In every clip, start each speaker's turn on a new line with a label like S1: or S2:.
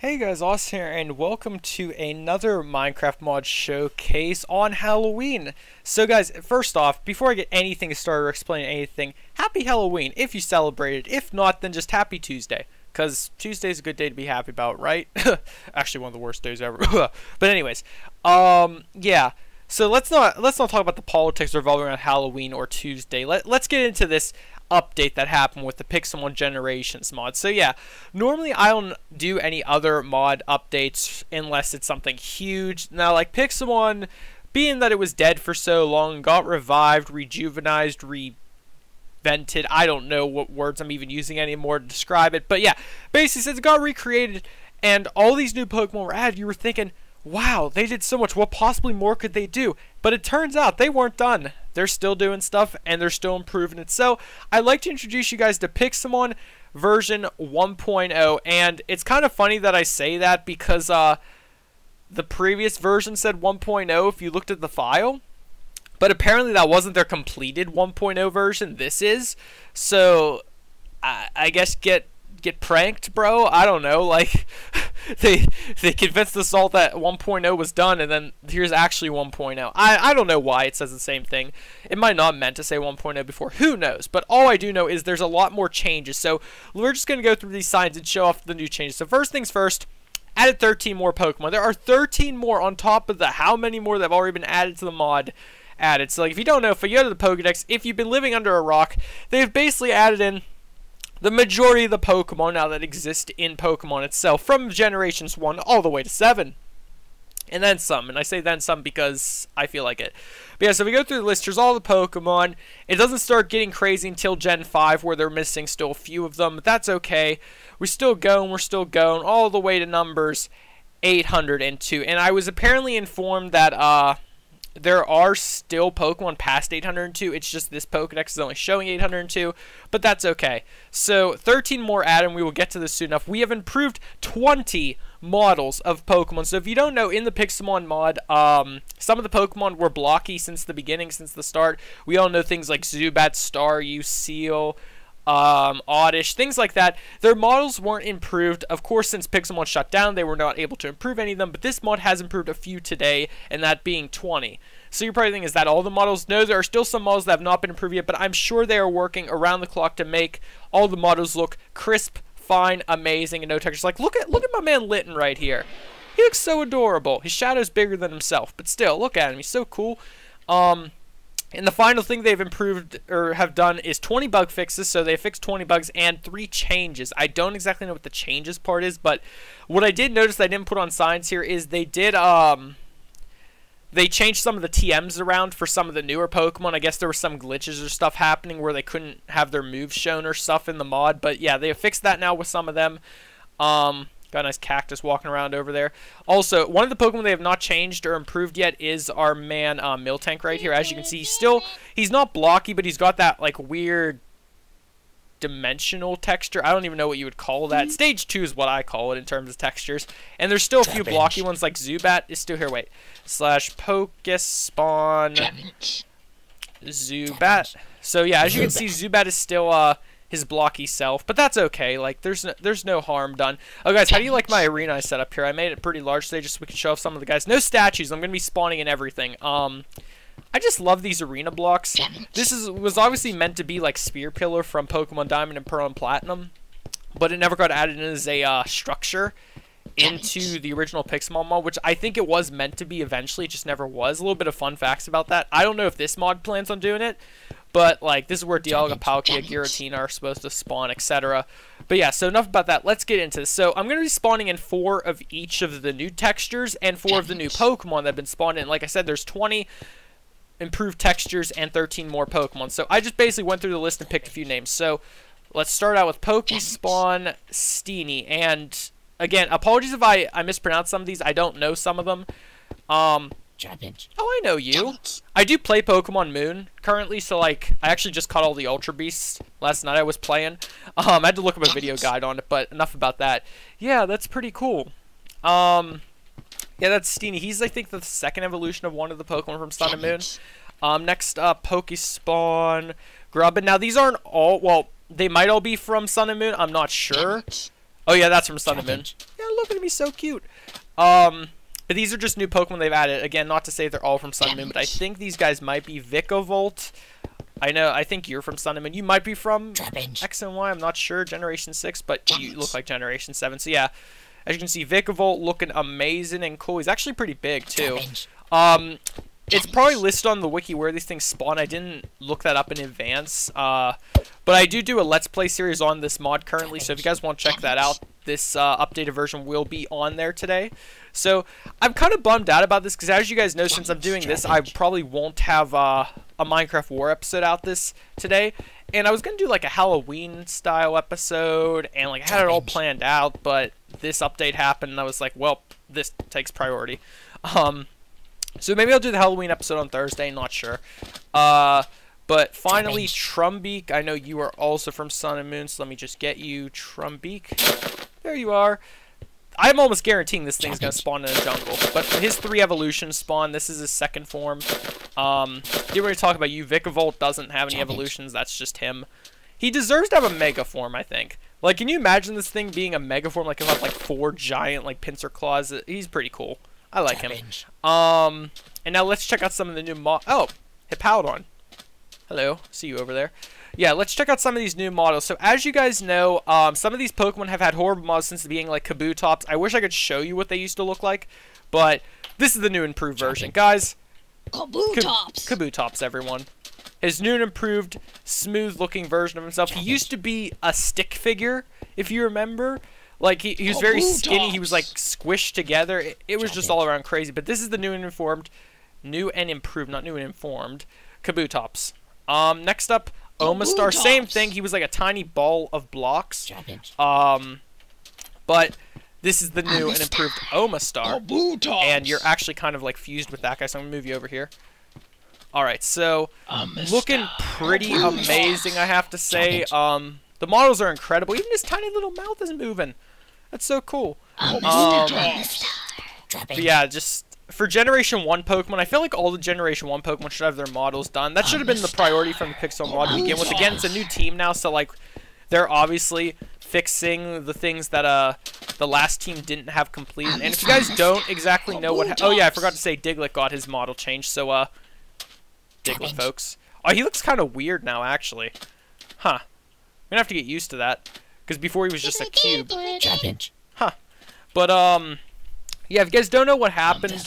S1: Hey guys, Austin here, and welcome to another Minecraft mod showcase on Halloween. So guys, first off, before I get anything started or explain anything, happy Halloween if you celebrated. If not, then just happy Tuesday, because Tuesday's a good day to be happy about, right? Actually, one of the worst days ever. But anyways, yeah. So let's not talk about the politics revolving around Halloween or Tuesday. Let's get into this update that happened with the Pixelmon Generations mod. So yeah, normally I don't do any other mod updates unless it's something huge. Now, like Pixelmon, being that it was dead for so long, got revived, rejuvenized, revented. I don't know what words I'm even using anymore to describe it, but yeah, basically since it got recreated and all these new Pokemon were added, you were thinking, wow, they did so much. What possibly more could they do? But it turns out they weren't done. They're still doing stuff, and they're still improving it. So I'd like to introduce you guys to Pixelmon version 1.0. And it's kind of funny that I say that because the previous version said 1.0 if you looked at the file. But apparently that wasn't their completed 1.0 version. This is. So I guess get pranked, bro. I don't know, like they convinced us all that 1.0 was done, and then here's actually 1.0. I don't know why it says the same thing. It might not meant to say 1.0 before, who knows? But all I do know is there's a lot more changes. So we're just gonna go through these signs and show off the new changes. So first things first, added 13 more Pokemon. There are 13 more on top of the how many more that have already been added to the mod added. So like, if you don't know, if you go to the Pokedex, if you've been living under a rock, they've basically added in the majority of the Pokemon now that exist in Pokemon itself, from Generations 1 all the way to 7. And then some. And I say then some because I feel like it. But yeah, so if we go through the list, here's all the Pokemon. It doesn't start getting crazy until Gen 5, where they're missing still a few of them. But that's okay. We're still going, all the way to numbers 802. And I was apparently informed that, there are still Pokemon past 802. It's just this Pokedex is only showing 802, but that's okay. So 13 more added, and we will get to this soon enough. We have improved 20 models of Pokemon. So if you don't know, in the Pixelmon mod, some of the Pokemon were blocky since the beginning, since the start. We all know things like Zubat, Staryu, Seal, Oddish, things like that. Their models weren't improved. Of course, since Pixelmon shut down, they were not able to improve any of them, but this mod has improved a few today, and that being 20. So you're probably thinking, is that all the models? No, there are still some models that have not been improved yet, but I'm sure they are working around the clock to make all the models look crisp, fine, amazing, and no textures. Like, look at my man Litten right here. He looks so adorable. His shadow's bigger than himself, but still, look at him. He's so cool. And the final thing they've improved or have done is 20 bug fixes. So they fixed 20 bugs and 3 changes. I don't exactly know what the changes part is, but what I did notice that I didn't put on signs here is they did they changed some of the TMs around for some of the newer Pokemon. I guess there were some glitches or stuff happening where they couldn't have their moves shown or stuff in the mod, but yeah, they have fixed that now with some of them. Got a nice cactus walking around over there. Also, one of the Pokemon they have not changed or improved yet is our man Miltank right here. As you can see, he's not blocky, but he's got that like weird dimensional texture. I don't even know what you would call that. Stage 2 is what I call it in terms of textures. And there's still a few blocky ones, like Zubat is still here. Wait. /Pokespawn Zubat. So yeah, as you can see, Zubat is still his blocky self, but that's okay. Like, there's no harm done. Oh guys, how do you like my arena I set up here? I made it pretty large today just so we can show off some of the guys. No statues. I'm gonna be spawning in everything. I just love these arena blocks. This was obviously meant to be like Spear Pillar from Pokemon Diamond and Pearl and Platinum, but it never got added in as a structure into the original Pixelmon mod, which I think it was meant to be eventually. It just never was. A little bit of fun facts about that. I don't know if this mod plans on doing it, but like, this is where Dialga, Palkia, Giratina are supposed to spawn, etc. But yeah, so enough about that. Let's get into this. So I'm going to be spawning in 4 of each of the new textures and 4 of the new Pokemon that have been spawned in. Like I said, there's 20 improved textures and 13 more Pokemon. So I just basically went through the list and picked a few names. So let's start out with Pokespawn Steenie. And again, apologies if I mispronounce some of these. I don't know some of them. Oh, I know you. I do play Pokemon Moon currently, so like, I actually just caught all the Ultra Beasts last night I was playing. I had to look up a video guide on it, but enough about that. Yeah, that's pretty cool. Yeah, that's Steenie. He's, I think, the second evolution of one of the Pokemon from Sun and Moon. Next up, Pokespawn Grubbin. Now, these aren't all, well, they might all be from Sun and Moon. I'm not sure. Oh, yeah, that's from Sun and Moon. Yeah, look at me, so cute. But these are just new Pokemon they've added. Again, not to say they're all from Sun and Moon, but I think these guys might be Vikavolt. I think you're from Sun and Moon. You might be from X and Y. I'm not sure. Generation 6, but you look like Generation 7. So yeah, as you can see, Vikavolt looking amazing and cool. He's actually pretty big too. It's probably listed on the wiki where these things spawn. I didn't look that up in advance. But I do a Let's Play series on this mod currently, so if you guys want to check that out, this updated version will be on there today. So I'm kind of bummed out about this because, as you guys know, since I'm doing this, I probably won't have a Minecraft War episode out today. And I was going to do like a Halloween style episode, and like I had it all planned out, but this update happened, and I was like, well, this takes priority. So maybe I'll do the Halloween episode on Thursday, not sure. But finally, Trumbeak. I know you are also from Sun and Moon, so let me just get you, Trumbeak. There you are. I'm almost guaranteeing this thing's going to spawn in a jungle. But his 3 evolutions spawn. This is his second form. Didn't really talk about you. Vikavolt doesn't have any evolutions. That's just him. He deserves to have a mega form, I think. Like, can you imagine this thing being a mega form? Like, he'll have like 4 giant like pincer claws. He's pretty cool. I like him. And now let's check out some of the new Oh, Hippowdon. Hello, see you over there. Yeah, let's check out some of these new models. So as you guys know, some of these Pokemon have had horrible models since the beginning, like Kabutops. I wish I could show you what they used to look like, but this is the new improved version. Guys, Kabutops, everyone. His new and improved, smooth-looking version of himself. He used to be a stick figure, if you remember. Like, he was very skinny. He was, like, squished together. It was just all around crazy. But this is the new and improved, not new and informed, Kabutops. Next up, Omastar, same thing. He was like a tiny ball of blocks. But this is the new and improved Omastar. And you're actually kind of like fused with that guy, so I'm gonna move you over here. Alright, so looking pretty amazing, I have to say. The models are incredible. Even his tiny little mouth is moving. That's so cool. But yeah, just for Generation 1 Pokemon, I feel like all the Generation 1 Pokemon should have their models done. That should have been the priority from the Pixelmon mod to begin with. Again, it's a new team now, so like they're obviously fixing the things that the last team didn't have completed. And if you guys don't exactly know what oh yeah, I forgot to say Diglett got his model changed. So Diglett, folks. Oh, he looks kind of weird now, actually. Huh. I'm gonna have to get used to that, because before he was just a cube. Huh. But yeah, if you guys don't know what happened,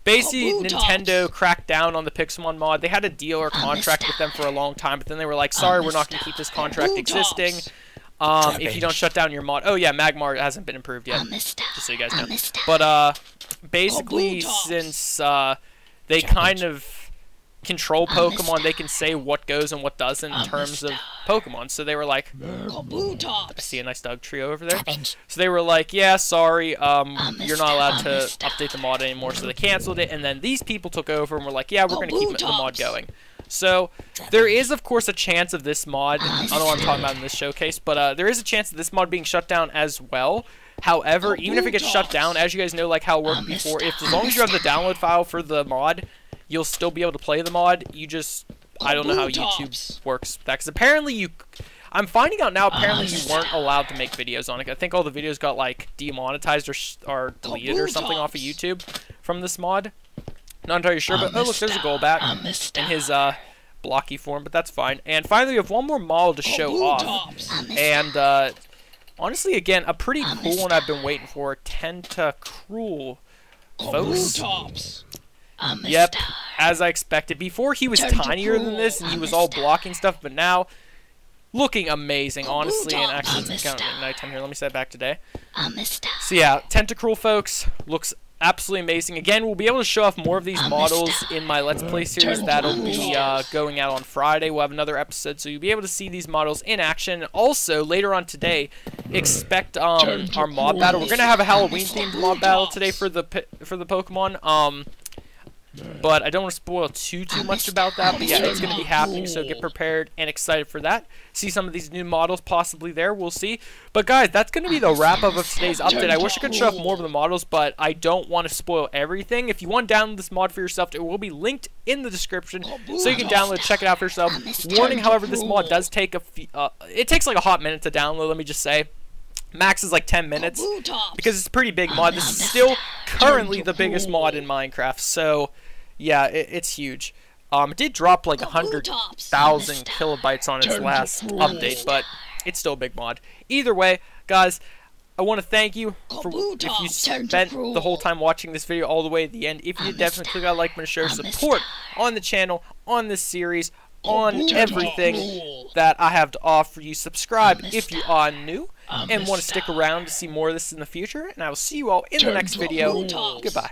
S1: basically Nintendo cracked down on the Pixelmon mod. They had a deal or contract with them for a long time, but then they were like, sorry, we're not going to keep this contract existing if you don't shut down your mod. Oh yeah, Magmar hasn't been improved yet, just so you guys know. But basically, since they kind of control Pokemon, they can say what goes and what doesn't in terms of Pokemon. So they were like, I see a nice dog trio over there. So they were like, yeah, sorry, you're not allowed to update the mod anymore. So they canceled it, and then these people took over and were like, yeah, we're going to keep the mod going. So there is, of course, a chance of this mod, I don't know what I'm talking about in this showcase, but there is a chance of this mod being shut down as well. However, even if it gets shut down, as you guys know, like how it worked before, as long as you have the download file for the mod, you'll still be able to play the mod. You just, I don't know how YouTube works. Because apparently I'm finding out now, apparently you weren't allowed to make videos on it. I think all the videos got like demonetized or deleted or something off of YouTube from this mod. Not entirely sure, but oh look, there's a Golbat in his blocky form, but that's fine. And finally, we have one more model to show off. And honestly, again, a pretty cool one I've been waiting for, Tentacruel, folks. Yep, as I expected. Before, he was tinier than this, and he was all blocking stuff, but now, looking amazing, honestly. And actually, it's kind of nighttime here. Let me set it back today. So yeah, Tentacruel, folks, looks absolutely amazing. Again, we'll be able to show off more of these models in my Let's Play series that'll be going out on Friday. We'll have another episode, so you'll be able to see these models in action. Also, later on today, expect our mob battle. We're gonna have a Halloween-themed mob battle today for the Pokemon. But I don't want to spoil too much about that. But yeah, it's going to be happening, so get prepared and excited for that. See some of these new models possibly there. We'll see. But guys, that's going to be the wrap-up of today's update. I wish I could show off more of the models, but I don't want to spoil everything. If you want to download this mod for yourself, it will be linked in the description, so you can download it, check it out for yourself. Warning, however, this mod does take it takes like a hot minute to download, let me just say. Max is like 10 minutes because it's a pretty big mod. This is still currently the biggest mod in Minecraft, so yeah, it's huge. It did drop like 100,000 kilobytes on its last update, but it's still a big mod. Either way, guys, I want to thank you for if you spent the whole time watching this video all the way to the end. If you did, definitely click that like button to show support on the channel, on this series, on everything that I have to offer you. Subscribe if you are new and want to stick around to see more of this in the future, and I will see you all in the next video. Goodbye.